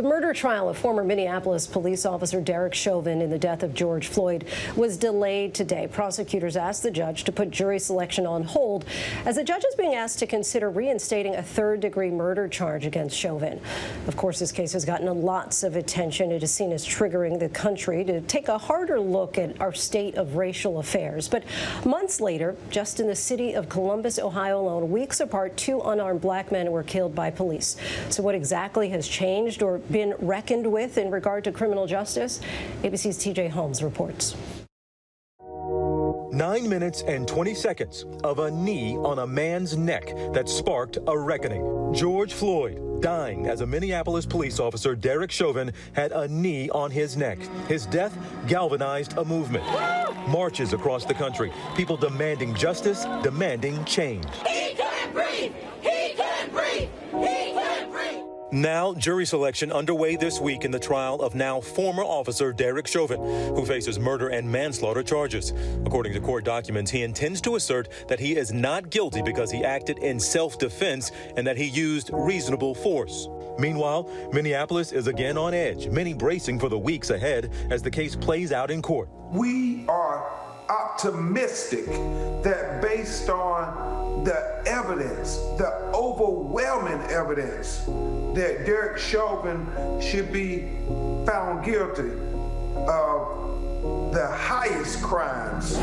The murder trial of former Minneapolis police officer Derek Chauvin in the death of George Floyd was delayed today. Prosecutors asked the judge to put jury selection on hold as the judge is being asked to consider reinstating a third-degree murder charge against Chauvin. Of course, this case has gotten lots of attention. It is seen as triggering the country to take a harder look at our state of racial affairs. But months later, just in the city of Columbus, Ohio alone, weeks apart, two unarmed black men were killed by police. So what exactly has changed or been reckoned with in regard to criminal justice? ABC's TJ Holmes reports. 9 minutes and 20 seconds of a knee on a man's neck that sparked a reckoning. George Floyd dying as a Minneapolis police officer, Derek Chauvin, had a knee on his neck. His death galvanized a movement. Marches across the country, people demanding justice, demanding change. He can't breathe! He can't breathe! He can't breathe! Now, jury selection underway this week in the trial of now former officer Derek Chauvin, who faces murder and manslaughter charges. According to court documents, he intends to assert that he is not guilty because he acted in self-defense and that he used reasonable force. Meanwhile, Minneapolis is again on edge, many bracing for the weeks ahead as the case plays out in court. We are optimistic that based on the evidence, the overwhelming evidence, that Derek Chauvin should be found guilty of the highest crimes.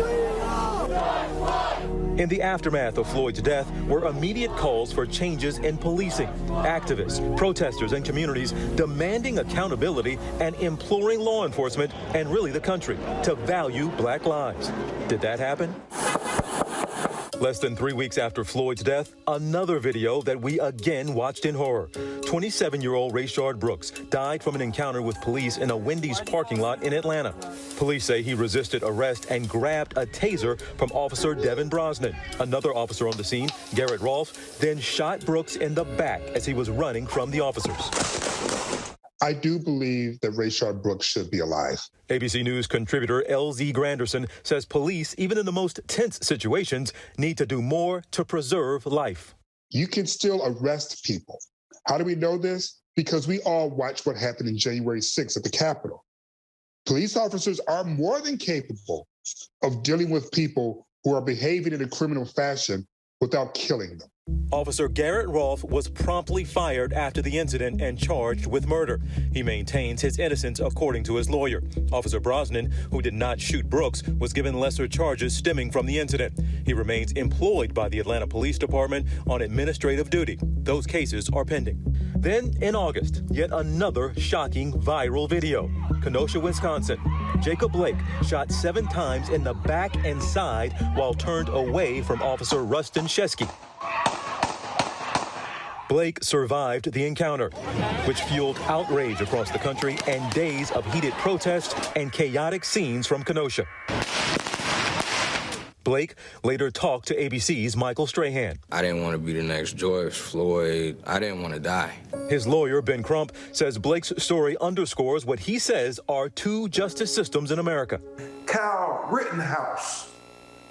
In the aftermath of Floyd's death were immediate calls for changes in policing. Activists, protesters, and communities demanding accountability and imploring law enforcement and really the country to value black lives. Did that happen? Less than 3 weeks after Floyd's death, another video that we again watched in horror. 27-year-old Rayshard Brooks died from an encounter with police in a Wendy's parking lot in Atlanta. Police say he resisted arrest and grabbed a taser from Officer Devin Brosnan. Another officer on the scene, Garrett Rolfe, then shot Brooks in the back as he was running from the officers. I do believe that Rayshard Brooks should be alive. ABC News contributor LZ Granderson says police, even in the most tense situations, need to do more to preserve life. You can still arrest people. How do we know this? Because we all watched what happened in January 6th at the Capitol. Police officers are more than capable of dealing with people who are behaving in a criminal fashion without killing them. Officer Garrett Rolfe was promptly fired after the incident and charged with murder. He maintains his innocence according to his lawyer. Officer Brosnan, who did not shoot Brooks, was given lesser charges stemming from the incident. He remains employed by the Atlanta Police Department on administrative duty. Those cases are pending. Then, in August, yet another shocking viral video. Kenosha, Wisconsin. Jacob Blake shot 7 times in the back and side while turned away from Officer Rustin Sheskey. Blake survived the encounter, which fueled outrage across the country and days of heated protest and chaotic scenes from Kenosha. Blake later talked to ABC's Michael Strahan. I didn't want to be the next George Floyd. I didn't want to die. His lawyer, Ben Crump, says Blake's story underscores what he says are 2 justice systems in America. Kyle Rittenhouse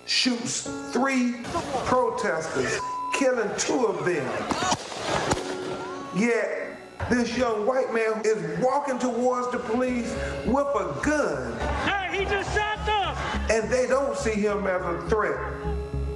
shoots 3 protesters, killing 2 of them. Yet, this young white man is walking towards the police with a gun. Hey, he just shot them! And they don't see him as a threat.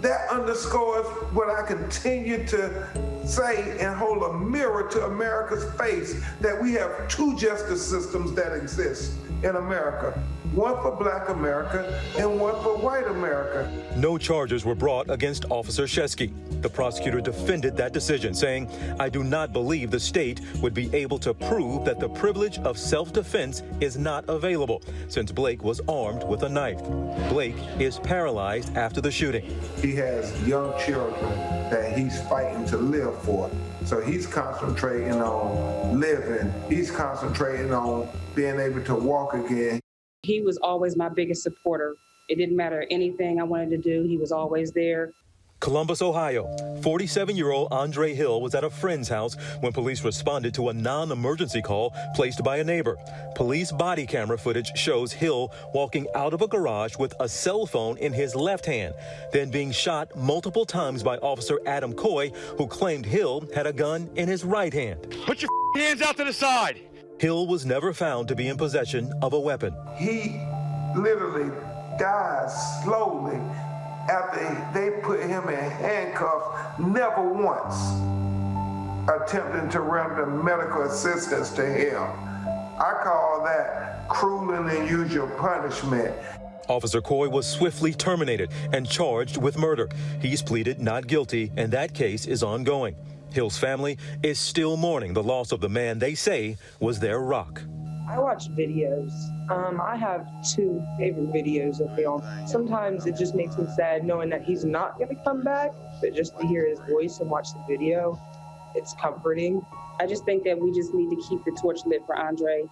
That underscores what I continue to say and hold a mirror to America's face, that we have 2 justice systems that exist in America. One for black America and one for white America. No charges were brought against Officer Sheskey. The prosecutor defended that decision, saying, "I do not believe the state would be able to prove that the privilege of self-defense is not available, since Blake was armed with a knife." Blake is paralyzed after the shooting. He has young children that he's fighting to live for. So he's concentrating on living. He's concentrating on being able to walk again. He was always my biggest supporter. It didn't matter anything I wanted to do. He was always there. Columbus, Ohio. 47-year-old Andre Hill was at a friend's house when police responded to a non-emergency call placed by a neighbor. Police body camera footage shows Hill walking out of a garage with a cell phone in his left hand, then being shot multiple times by Officer Adam Coy, who claimed Hill had a gun in his right hand. Put your hands out to the side. Hill was never found to be in possession of a weapon. He literally dies slowly after they put him in handcuffs, never once attempting to render medical assistance to him. I call that cruel and unusual punishment. Officer Coy was swiftly terminated and charged with murder. He's pleaded not guilty, and that case is ongoing. Hill's family is still mourning the loss of the man they say was their rock. I watch videos. I have two favorite videos of him. Sometimes it just makes me sad knowing that he's not going to come back, but just to hear his voice and watch the video, it's comforting. I just think that we just need to keep the torch lit for Andre.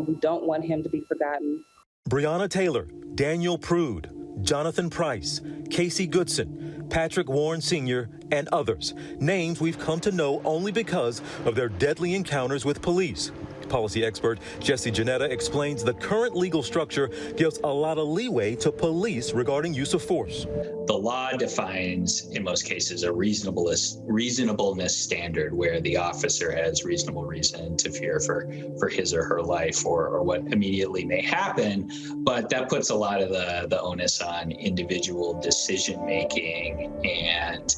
We don't want him to be forgotten. Breonna Taylor, Daniel Prude, Jonathan Price, Casey Goodson, Patrick Warren Sr., and others. Names we've come to know only because of their deadly encounters with police. Policy expert Jesse Janetta explains the current legal structure gives a lot of leeway to police regarding use of force. The law defines, in most cases, a reasonableness standard where the officer has reasonable reason to fear for his or her life or what immediately may happen. But that puts a lot of the onus on individual decision making and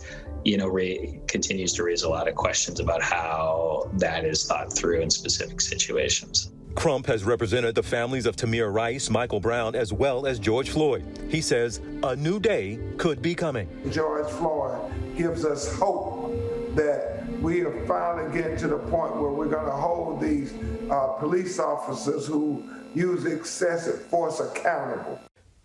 continues to raise a lot of questions about how that is thought through in specific situations. Crump has represented the families of Tamir Rice, Michael Brown, as well as George Floyd. He says a new day could be coming. George Floyd gives us hope that we are finally getting to the point where we're going to hold these police officers who use excessive force accountable.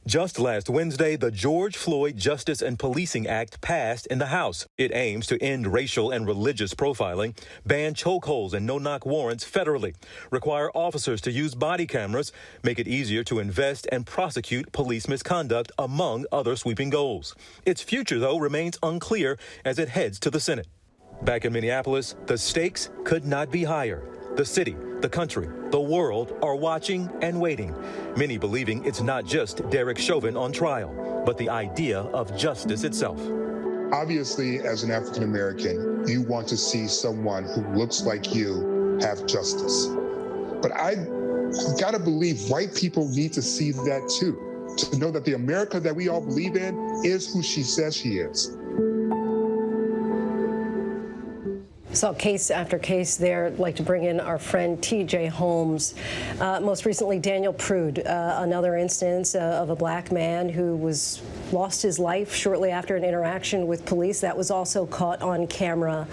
Just last Wednesday, the George Floyd Justice and Policing Act passed in the House. It aims to end racial and religious profiling, ban chokeholds and no-knock warrants federally, require officers to use body cameras, make it easier to invest and prosecute police misconduct, among other sweeping goals. Its future, though, remains unclear as it heads to the Senate. Back in Minneapolis, the stakes could not be higher. The city, the country, the world are watching and waiting, many believing it's not just Derek Chauvin on trial, but the idea of justice itself. Obviously, as an African American, you want to see someone who looks like you have justice. But I've got to believe white people need to see that too, to know that the America that we all believe in is who she says she is. Saw case after case there. I'd like to bring in our friend T.J. Holmes. Most recently, Daniel Prude, another instance of a black man who lost his life shortly after an interaction with police. That was also caught on camera.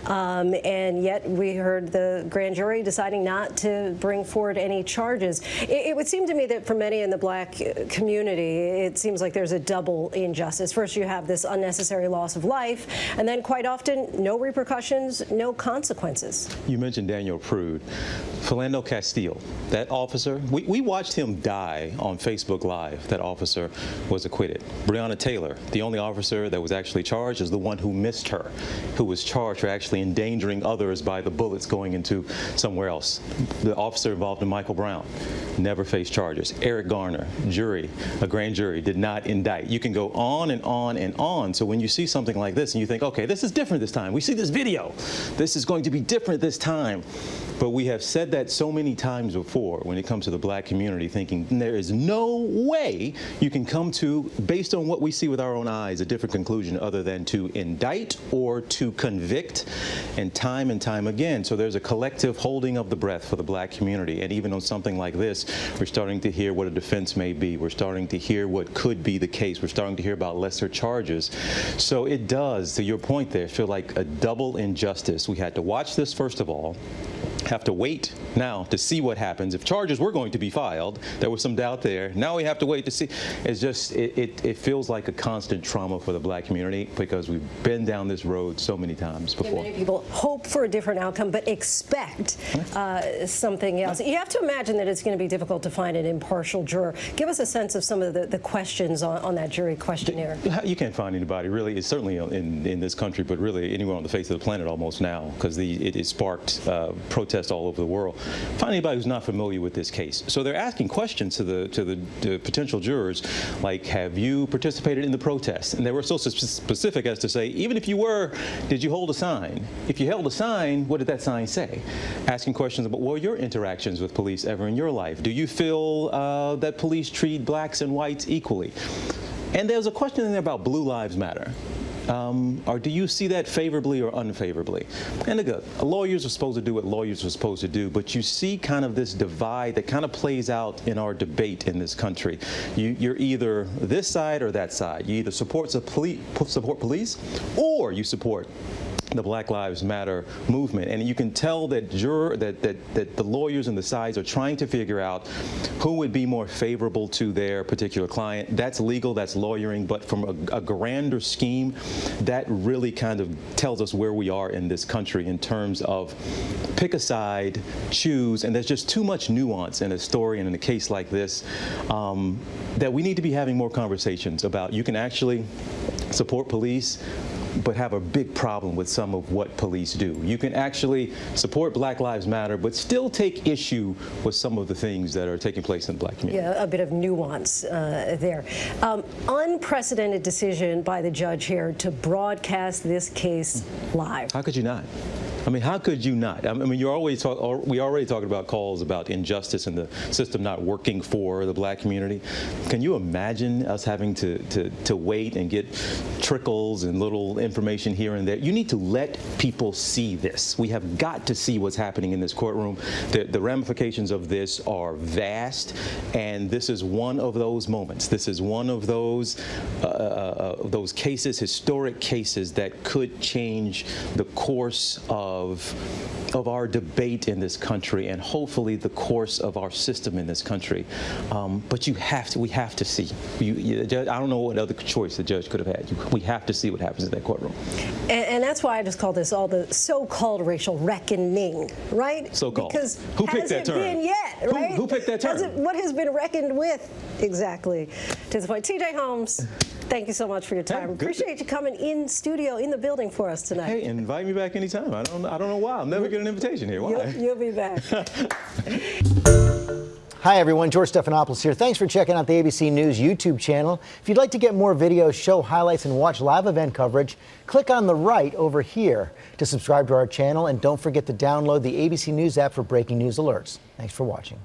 And yet we heard the grand jury deciding not to bring forward any charges. It would seem to me that for many in the black community, it seems like there's a double injustice. First, you have this unnecessary loss of life, and then quite often, no repercussions, no consequences. You mentioned Daniel Prude. Philando Castile, that officer, we watched him die on Facebook Live. That officer was acquitted. Breonna Taylor, the only officer that was actually charged, is the one who missed her, who was charged for actually endangering others by the bullets going into somewhere else. The officer involved in Michael Brown never faced charges. Eric Garner, a grand jury, did not indict. You can go on and on and on. So when you see something like this and you think, okay, this is different this time. We see this video. This is going to be different this time. But we have said that so many times before when it comes to the black community, thinking there is no way you can come to, based on what we see with our own eyes, a different conclusion other than to indict or to convict, and time again. So there's a collective holding of the breath for the black community. And even on something like this, we're starting to hear what a defense may be. We're starting to hear what could be the case. We're starting to hear about lesser charges. So it does, to your point there, feel like a double injustice. We had to watch this, first of all, have to wait now to see what happens. If charges were going to be filed, there was some doubt there. Now we have to wait to see. It's just, it feels like a constant trauma for the black community because we've been down this road so many times before. Many people hope for a different outcome, but expect something else. You have to imagine that it's going to be difficult to find an impartial juror. Give us a sense of some of the questions on that jury questionnaire. You can't find anybody, really. It's certainly in this country, but really anywhere on the face of the planet almost now, because it sparked protests protests all over the world. Find anybody who's not familiar with this case. So they're asking questions to the potential jurors, like, have you participated in the protest? And they were so specific as to say, even if you were, did you hold a sign? If you held a sign, what did that sign say? Asking questions about, what were your interactions with police ever in your life? Do you feel that police treat blacks and whites equally? And there's a question in there about Blue Lives Matter. Or do you see that favorably or unfavorably? And again, lawyers are supposed to do what lawyers are supposed to do, but you see kind of this divide that kind of plays out in our debate in this country. You're either this side or that side. You either support police or you support the Black Lives Matter movement, and you can tell that the lawyers and the sides are trying to figure out who would be more favorable to their particular client. That's legal, that's lawyering, but from a grander scheme, that really kind of tells us where we are in this country in terms of pick a side, choose, and there's just too much nuance in a story and in a case like this that we need to be having more conversations about. You can actually support police, but have a big problem with some of what police do. You can actually support Black Lives Matter, but still take issue with some of the things that are taking place in the black community. Yeah, a bit of nuance there. Unprecedented decision by the judge here to broadcast this case live. How could you not? I mean, how could you not? I mean, we already talked about calls about injustice and the system not working for the black community. Can you imagine us having to wait and get trickles and little information here and there? You need to let people see this. We have got to see what's happening in this courtroom. The ramifications of this are vast, and this is one of those moments. This is one of those cases, historic cases, that could change the course of our debate in this country, and hopefully the course of our system in this country. But we have to see. I don't know what other choice the judge could have had. We have to see what happens in that courtroom. And that's why I just call this all the so-called racial reckoning, right? So-called. Because who picked that term? Hasn't been yet, right? Who picked that term? What has been reckoned with exactly to this point? TJ Holmes, thank you so much for your time. Appreciate you coming in studio, in the building for us tonight. Hey, invite me back anytime. I don't know why. I'll never get an invitation here. Why? You'll be back. Hi, everyone. George Stephanopoulos here. Thanks for checking out the ABC News YouTube channel. If you'd like to get more videos, show highlights, and watch live event coverage, click on the right over here to subscribe to our channel. And don't forget to download the ABC News app for breaking news alerts. Thanks for watching.